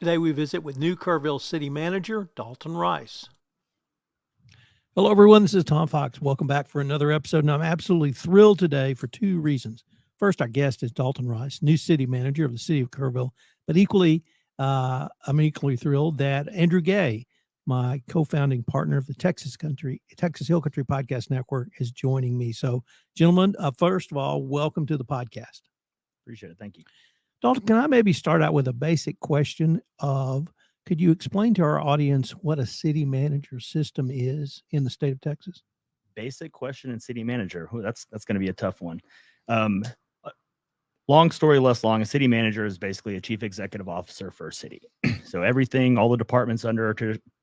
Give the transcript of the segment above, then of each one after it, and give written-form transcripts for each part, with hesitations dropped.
Today we visit with new Kerrville City Manager, Dalton Rice. Hello, everyone. This is Tom Fox. Welcome back for another episode. And I'm absolutely thrilled today for two reasons. First, our guest is Dalton Rice, new city manager of the city of Kerrville. But I'm equally thrilled that Andrew Gay, my co-founding partner of the Texas Hill Country Podcast Network, is joining me. So, gentlemen, first of all, welcome to the podcast. Appreciate it. Thank you. Dalton, can I maybe start out with a basic question of, could you explain to our audience what a city manager system is in the state of Texas? Basic question in city manager. Ooh, that's going to be a tough one. Long story less long, a city manager is basically a chief executive officer for a city. So everything, all the departments under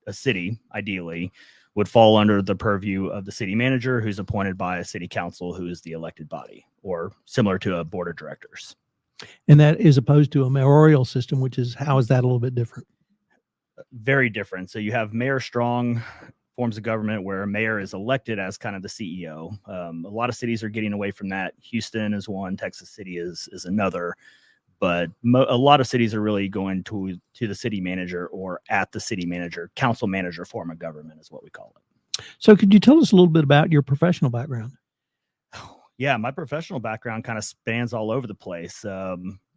a city, ideally, would fall under the purview of the city manager, who's appointed by a city council, who is the elected body, or similar to a board of directors. And that is opposed to a mayoral system, how is that a little bit different? Very different. So you have mayor strong forms of government where a mayor is elected as kind of the CEO. A lot of cities are getting away from that. Houston is one, Texas City is another, but a lot of cities are really going to the city manager, or at the city manager, council manager form of government is what we call it. So could you tell us a little bit about your professional background? Yeah, my professional background kind of spans all over the place.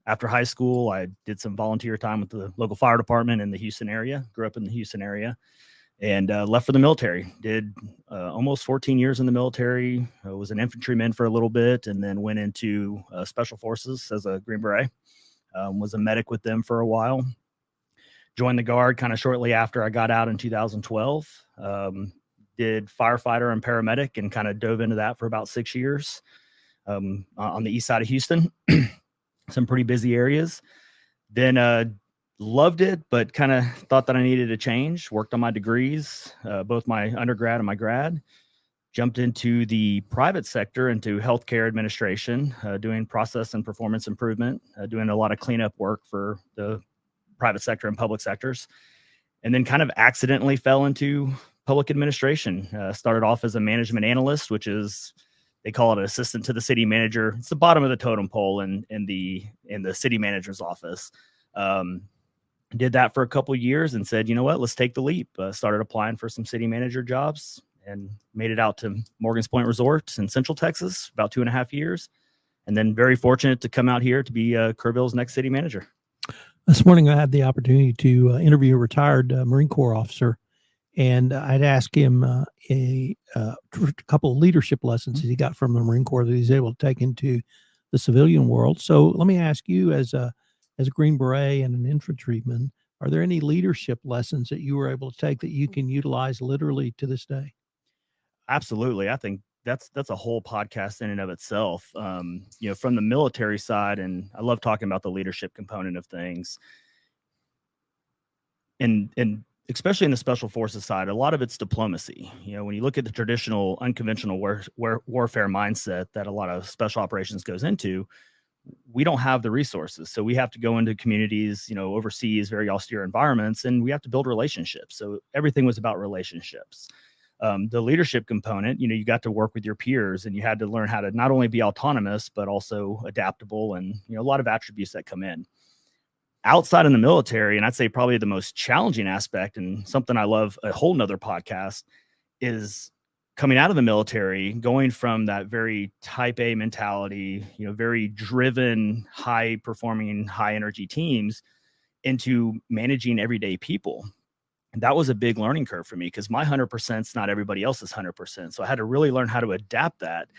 After high school, I did some volunteer time with the local fire department in the Houston area, grew up in the Houston area, and left for the military. Did almost 14 years in the military. I was an infantryman for a little bit, and then went into special forces as a Green Beret. Was a medic with them for a while. Joined the Guard kind of shortly after I got out in 2012. Did firefighter and paramedic and kind of dove into that for about 6 years on the east side of Houston. Some pretty busy areas. Then loved it, but kind of thought that I needed a change. Worked on my degrees, both my undergrad and my grad. Jumped into the private sector, into healthcare administration, doing process and performance improvement, doing a lot of cleanup work for the private sector and public sectors. And then kind of accidentally fell into public administration. Started off as a management analyst, which is, they call it an assistant to the city manager. It's the bottom of the totem pole in the city manager's office. Did that for a couple of years and said, you know what, let's take the leap. Started applying for some city manager jobs and made it out to Morgan's Point Resort in Central Texas, about 2.5 years. And then very fortunate to come out here to be Kerrville's next city manager. This morning, I had the opportunity to interview a retired Marine Corps officer, and I'd ask him a couple of leadership lessons that he got from the Marine Corps that he's able to take into the civilian world. So let me ask you, as a Green Beret and an infantryman, are there any leadership lessons that you were able to take that you can utilize literally to this day? Absolutely. I think that's a whole podcast in and of itself. From the military side, and I love talking about the leadership component of things. And especially in the special forces side, a lot of it's diplomacy. When you look at the traditional unconventional warfare mindset that a lot of special operations goes into, we don't have the resources. So we have to go into communities, overseas, very austere environments, and we have to build relationships. So everything was about relationships. The leadership component, you got to work with your peers, and you had to learn how to not only be autonomous, but also adaptable, and, a lot of attributes that come in. Outside in the military, and I'd say probably the most challenging aspect, and something I love, a whole nother podcast, is coming out of the military, going from that very type A mentality, very driven, high performing, high energy teams, into managing everyday people. And that was a big learning curve for me, because my 100% is not everybody else's 100%. So I had to really learn how to adapt that.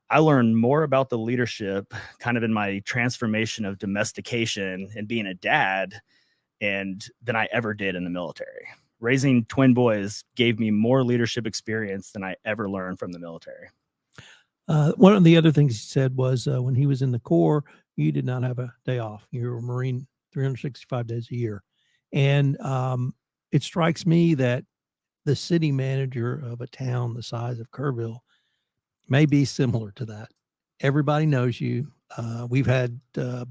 I learned more about the leadership kind of in my transformation of domestication and being a dad than I ever did in the military. Raising twin boys gave me more leadership experience than I ever learned from the military. One of the other things he said was when he was in the Corps, you did not have a day off. You were a Marine 365 days a year. And it strikes me that the city manager of a town the size of Kerrville may be similar to that. Everybody knows you. We've had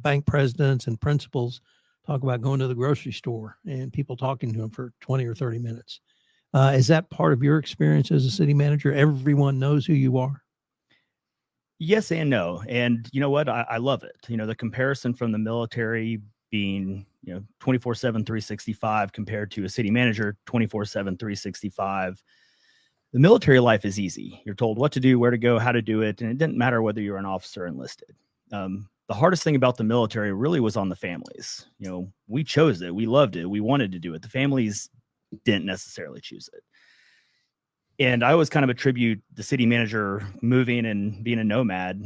bank presidents and principals talk about going to the grocery store and people talking to them for 20 or 30 minutes. Is that part of your experience as a city manager? Everyone knows who you are? Yes and no. And you know what? I love it. The comparison from the military being, 24/7, 365 compared to a city manager 24/7, 365. The military life is easy. You're told what to do, where to go, how to do it, and it didn't matter whether you're an officer enlisted. The hardest thing about the military really was on the families. We chose it, we loved it, we wanted to do it. The families didn't necessarily choose it. And I always kind of attribute the city manager moving and being a nomad.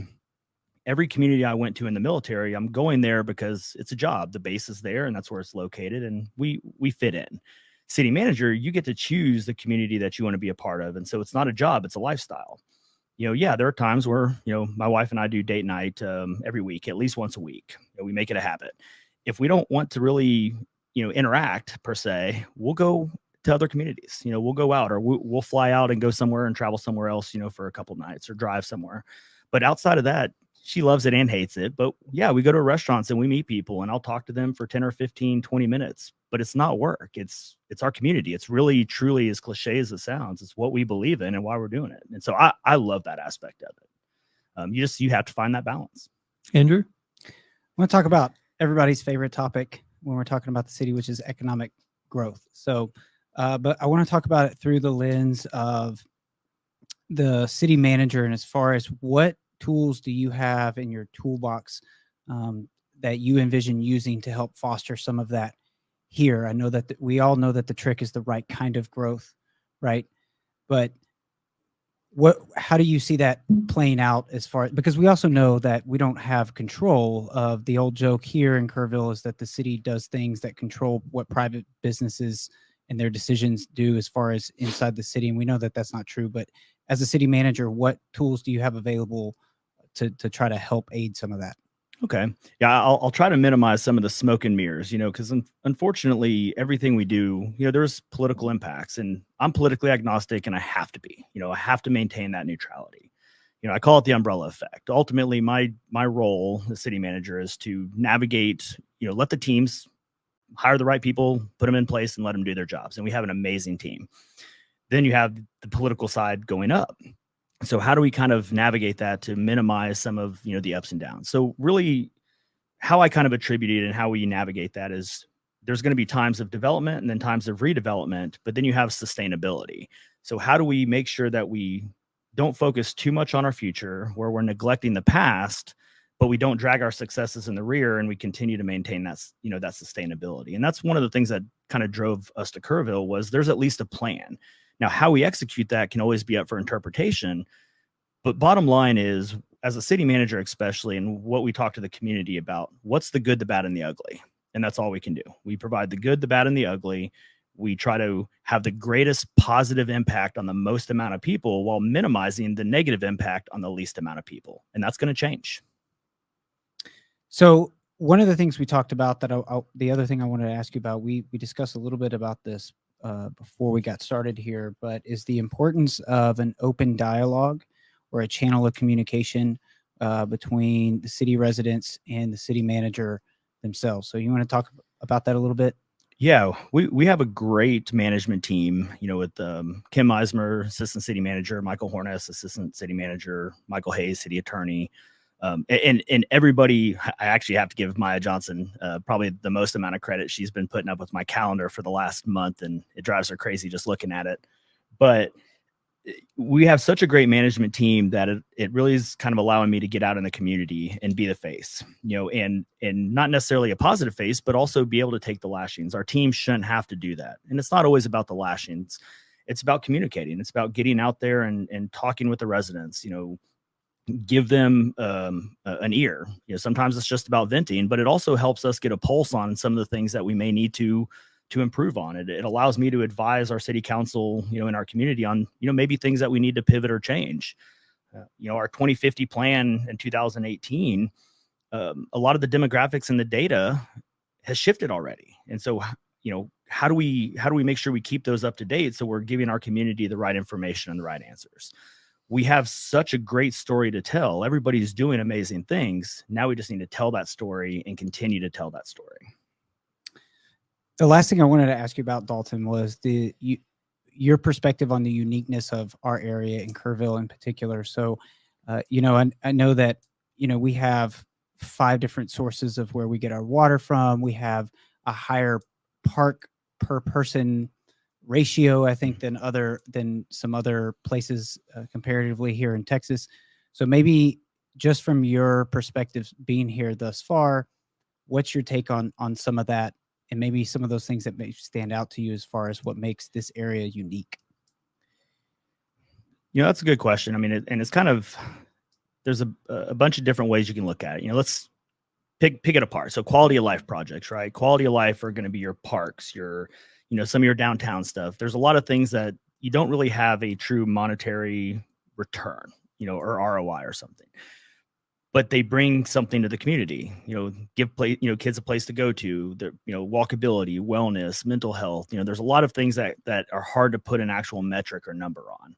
Every community I went to in the military, I'm going there because it's a job. The base is there and that's where it's located, and we fit in. City manager, you get to choose the community that you want to be a part of. And so it's not a job, it's a lifestyle. Yeah, there are times where, my wife and I do date night every week, at least once a week. We make it a habit. If we don't want to really, interact per se, we'll go to other communities. We'll go out, or we'll fly out and go somewhere and travel somewhere else, for a couple nights, or drive somewhere. But outside of that, she loves it and hates it. But yeah, we go to restaurants and we meet people, and I'll talk to them for 10 or 15, 20 minutes. But it's not work. It's our community. It's really, truly, as cliche as it sounds, it's what we believe in and why we're doing it. And so I love that aspect of it. You have to find that balance. Andrew? I want to talk about everybody's favorite topic when we're talking about the city, which is economic growth. So, but I want to talk about it through the lens of the city manager, and as far as what tools do you have in your toolbox that you envision using to help foster some of that here? I know that we all know that the trick is the right kind of growth, right? But how do you see that playing out as far, because we also know that we don't have control of the old joke here in Kerrville is that the city does things that control what private businesses and their decisions do as far as inside the city. And we know that that's not true, but as a city manager, what tools do you have available to try to help aid some of that? Okay. Yeah, I'll try to minimize some of the smoke and mirrors, because unfortunately, everything we do, there's political impacts, and I'm politically agnostic, and I have to be. I have to maintain that neutrality. I call it the umbrella effect. Ultimately, my role as city manager is to navigate, let the teams hire the right people, put them in place, and let them do their jobs. And we have an amazing team. Then you have the political side going up. So how do we kind of navigate that to minimize some of, the ups and downs? So really how I kind of attribute it and how we navigate that is there's going to be times of development and then times of redevelopment, but then you have sustainability. So how do we make sure that we don't focus too much on our future where we're neglecting the past, but we don't drag our successes in the rear, and we continue to maintain that, that sustainability. And that's one of the things that kind of drove us to Kerrville was there's at least a plan. Now, how we execute that can always be up for interpretation, but bottom line is, as a city manager especially, and what we talk to the community about, what's the good, the bad, and the ugly? And that's all we can do. We provide the good, the bad, and the ugly. We try to have the greatest positive impact on the most amount of people while minimizing the negative impact on the least amount of people. And that's going to change. So one of the things we talked about that the other thing I wanted to ask you about, we discussed a little bit about this before we got started here, but is the importance of an open dialogue or a channel of communication between the city residents and the city manager themselves. So you want to talk about that a little bit? Yeah, we have a great management team, with Kim Eismer, assistant city manager, Michael Horness, assistant city manager, Michael Hayes, city attorney. And everybody, I actually have to give Maya Johnson probably the most amount of credit. She's been putting up with my calendar for the last month, and it drives her crazy just looking at it. But we have such a great management team that it really is kind of allowing me to get out in the community and be the face, and not necessarily a positive face, but also be able to take the lashings. Our team shouldn't have to do that. And it's not always about the lashings. It's about communicating. It's about getting out there and talking with the residents, give them an ear. Sometimes it's just about venting, but it also helps us get a pulse on some of the things that we may need to improve on. It allows me to advise our city council, in our community on, maybe things that we need to pivot or change. Our 2050 plan in 2018, a lot of the demographics and the data has shifted already. And so, how do we make sure we keep those up to date so we're giving our community the right information and the right answers? We have such a great story to tell. Everybody's doing amazing things. Now we just need to tell that story and continue to tell that story. The last thing I wanted to ask you about, Dalton, was your perspective on the uniqueness of our area in Kerrville in particular. So, I know that, we have 5 different sources of where we get our water from. We have a higher park per person ratio, I think, than some other places comparatively here in Texas. So maybe just from your perspective being here thus far, what's your take on some of that, and maybe some of those things that may stand out to you as far as what makes this area unique? That's a good question. I mean, and it's kind of, there's a bunch of different ways you can look at it. Let's pick it apart. So quality of life projects, right? Quality of life are going to be your parks, your, some of your downtown stuff. There's a lot of things that you don't really have a true monetary return, or ROI or something, but they bring something to the community, give kids a place to go to, walkability, wellness, mental health. There's a lot of things that are hard to put an actual metric or number on.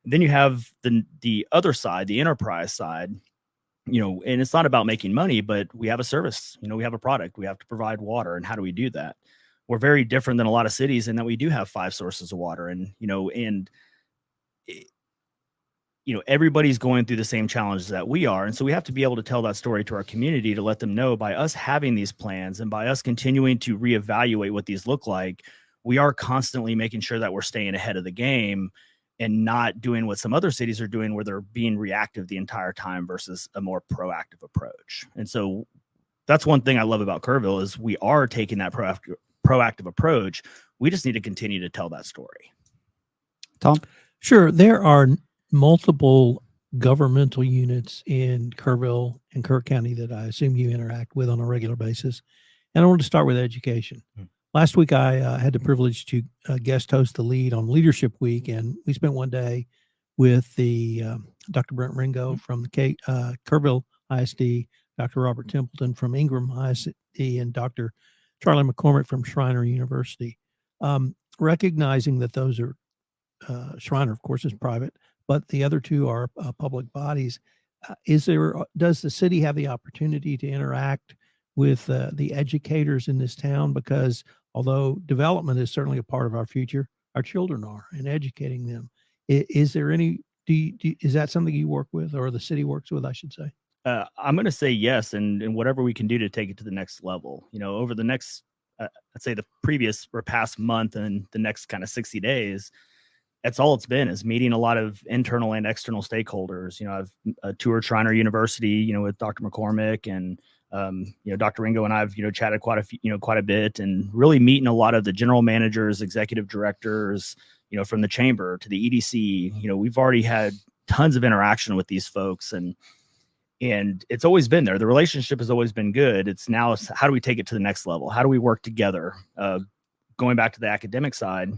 Then you have the other side, the enterprise side, and it's not about making money, but we have a service, we have a product, we have to provide water. And how do we do that? We're very different than a lot of cities in that we do have 5 sources of water, and, everybody's going through the same challenges that we are. And so we have to be able to tell that story to our community, to let them know by us having these plans and by us continuing to reevaluate what these look like, we are constantly making sure that we're staying ahead of the game and not doing what some other cities are doing, where they're being reactive the entire time versus a more proactive approach. And so that's one thing I love about Kerrville, is we are taking that proactive approach. We just need to continue to tell that story. Tom? Sure. There are multiple governmental units in Kerrville and Kerr County that I assume you interact with on a regular basis. And I want to start with education. Last week, I had the privilege to guest host the lead on Leadership Week, and we spent one day with the Dr. Brent Ringo from the Kerrville ISD, Dr. Robert Templeton from Ingram ISD, and Dr. Charlie McCormick from Schreiner University. Recognizing that those are, Schreiner, of course, is private, but the other two are public bodies. Does the city have the opportunity to interact with the educators in this town? Because although development is certainly a part of our future, our children are, and educating them. Is there any, is that something you work with, or the city works with, I should say? I'm going to say yes. And whatever we can do to take it to the next level, over the next, I'd say the previous or past month and the next kind of 60 days, that's all it's been, is meeting a lot of internal and external stakeholders. I've toured Schreiner University, with Dr. McCormick, and Dr. Ringo and I've, chatted quite a bit, and really meeting a lot of the general managers, executive directors, from the chamber to the EDC. We've already had tons of interaction with these folks, and it's always been there. The relationship has always been good. It's now, how do we take it to the next level? How do we work together? Going back to the academic side,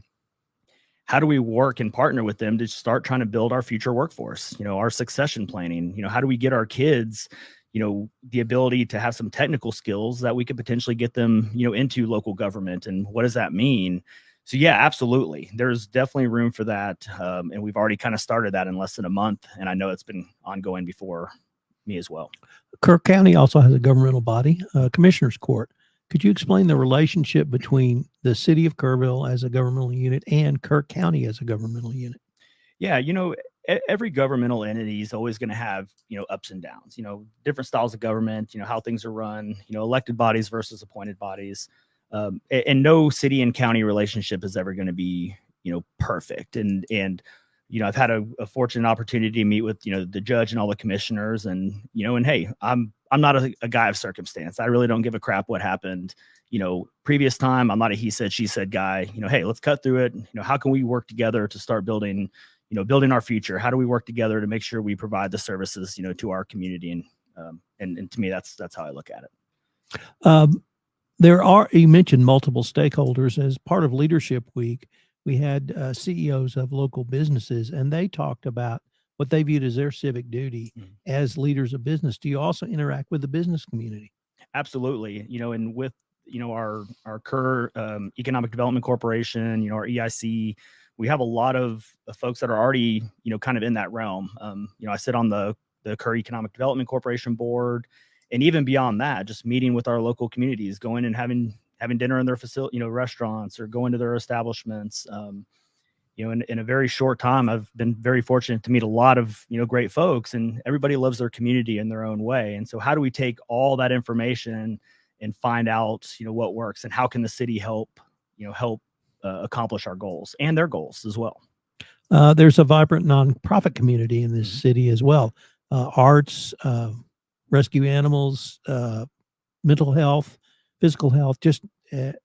how do we work and partner with them to start trying to build our future workforce, our succession planning? How do we get our kids, the ability to have some technical skills that we could potentially get them, into local government? And what does that mean? So yeah, absolutely. There's definitely room for that. And we've already kind of started that in less than a month. And I know it's been ongoing before me as well. Kerr County also has a governmental body, Commissioner's Court. Could you explain the relationship between the city of Kerrville as a governmental unit and Kerr County as a governmental unit? Yeah, every governmental entity is always going to have, ups and downs, different styles of government, how things are run, elected bodies versus appointed bodies. And no city and county relationship is ever going to be, perfect. And I've had a fortunate opportunity to meet with, the judge and all the commissioners, and, and hey, I'm not a guy of circumstance. I really don't give a crap what happened, previous time. I'm not a he said, she said guy. Hey, let's cut through it. How can we work together to start building our future? How do we work together to make sure we provide the services, to our community? And to me, that's how I look at it. You mentioned multiple stakeholders. As part of Leadership Week, we had CEOs of local businesses, and they talked about what they viewed as their civic duty as leaders of business. Do you also interact with the business community? Absolutely. And with, our Kerr Economic Development Corporation, our EIC, we have a lot of folks that are already, kind of in that realm. I sit on the Kerr Economic Development Corporation board, and even beyond that, just meeting with our local communities, going and having dinner in their facility, restaurants, or going to their establishments. In a very short time, I've been very fortunate to meet a lot of, great folks, and everybody loves their community in their own way. And so how do we take all that information and find out, what works and how can the city help accomplish our goals and their goals as well. There's a vibrant nonprofit community in this city as well. Arts, rescue animals, mental health, physical health, just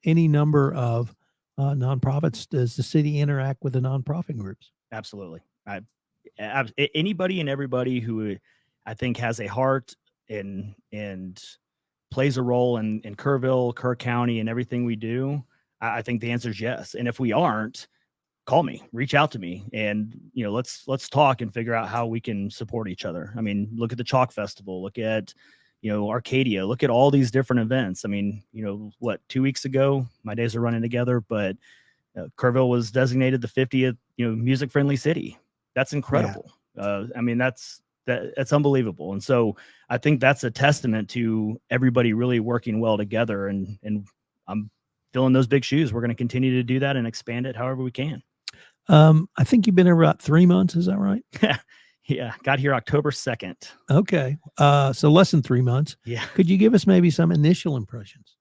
any number of nonprofits. Does the city interact with the nonprofit groups? Absolutely. Anybody and everybody who I think has a heart and plays a role in Kerrville, Kerr County, and everything we do, I think the answer is yes. And if we aren't, call me, reach out to me, and let's talk and figure out how we can support each other. I mean, look at the Chalk Festival, look at Arcadia, look at all these different events. I mean, 2 weeks ago, my days are running together, but Kerrville was designated the 50th music friendly city. That's incredible. Yeah. I mean, that's unbelievable. And so I think that's a testament to everybody really working well together, and I'm filling those big shoes. We're going to continue to do that and expand it however we can. I think you've been here about 3 months. Is that right? Yeah. Got here October 2nd. Okay. So less than 3 months. Yeah. Could you give us maybe some initial impressions?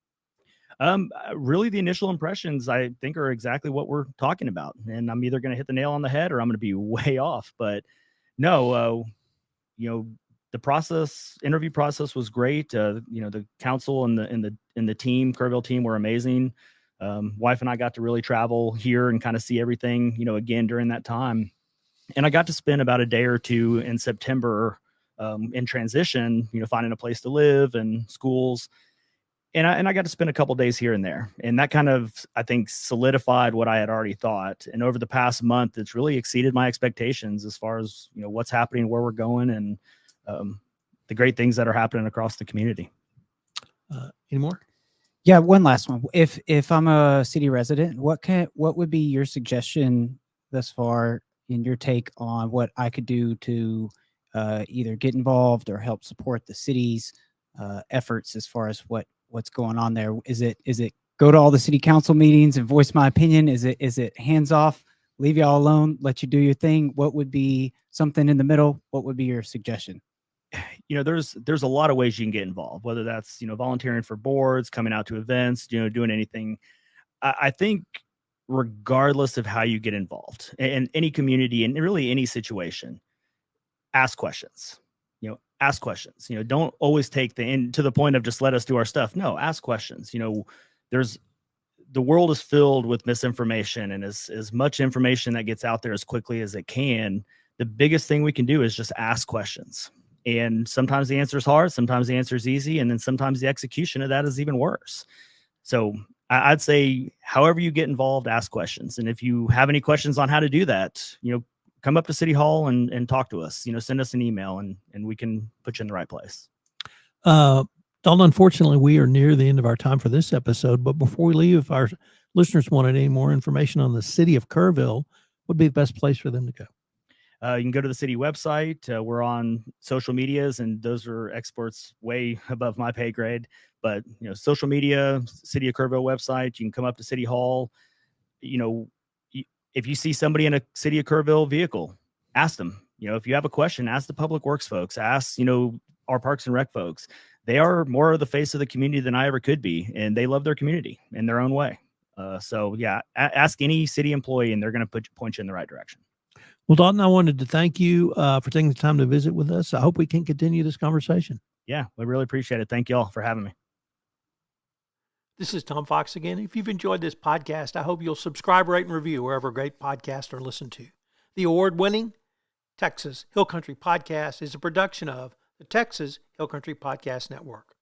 Really the initial impressions I think are exactly what we're talking about. And I'm either going to hit the nail on the head or I'm going to be way off, but no, the interview process was great. The council and the team, Kerrville team, were amazing. Wife and I got to really travel here and kind of see everything, again during that time. And I got to spend about a day or two in September in transition, finding a place to live and schools. And I got to spend a couple days here and there. And that kind of, I think, solidified what I had already thought. And over the past month, it's really exceeded my expectations as far as, what's happening, where we're going, and the great things that are happening across the community. Any more? Yeah, one last one. If I'm a city resident, what would be your suggestion thus far in your take on what I could do to either get involved or help support the city's efforts as far as what's going on there? Is it go to all the city council meetings and voice my opinion? Is it hands off, leave y'all alone, let you do your thing? What would be something in the middle? What would be your suggestion? There's a lot of ways you can get involved, whether that's, volunteering for boards, coming out to events, doing anything. I think regardless of how you get involved in any community and really any situation, ask questions. Ask questions. Don't always take to the point of just let us do our stuff. No, ask questions. The world is filled with misinformation, and as much information that gets out there as quickly as it can, the biggest thing we can do is just ask questions. And sometimes the answer is hard, sometimes the answer is easy, and then sometimes the execution of that is even worse. So I'd say however you get involved, ask questions. And if you have any questions on how to do that, come up to City Hall and talk to us, send us an email and we can put you in the right place. Dalton, unfortunately, we are near the end of our time for this episode, but before we leave, if our listeners wanted any more information on the city of Kerrville, what would be the best place for them to go? You can go to the city website. We're on social medias, and those are experts way above my pay grade. But, social media, City of Kerrville website, you can come up to City Hall. If you see somebody in a City of Kerrville vehicle, ask them. If you have a question, ask the public works folks, ask, our Parks and Rec folks. They are more of the face of the community than I ever could be, and they love their community in their own way. So yeah, ask any city employee, and they're going to point you in the right direction. Well, Dalton, I wanted to thank you for taking the time to visit with us. I hope we can continue this conversation. Yeah, we really appreciate it. Thank you all for having me. This is Tom Fox again. If you've enjoyed this podcast, I hope you'll subscribe, rate, and review wherever great podcasts are listened to. The award-winning Texas Hill Country Podcast is a production of the Texas Hill Country Podcast Network.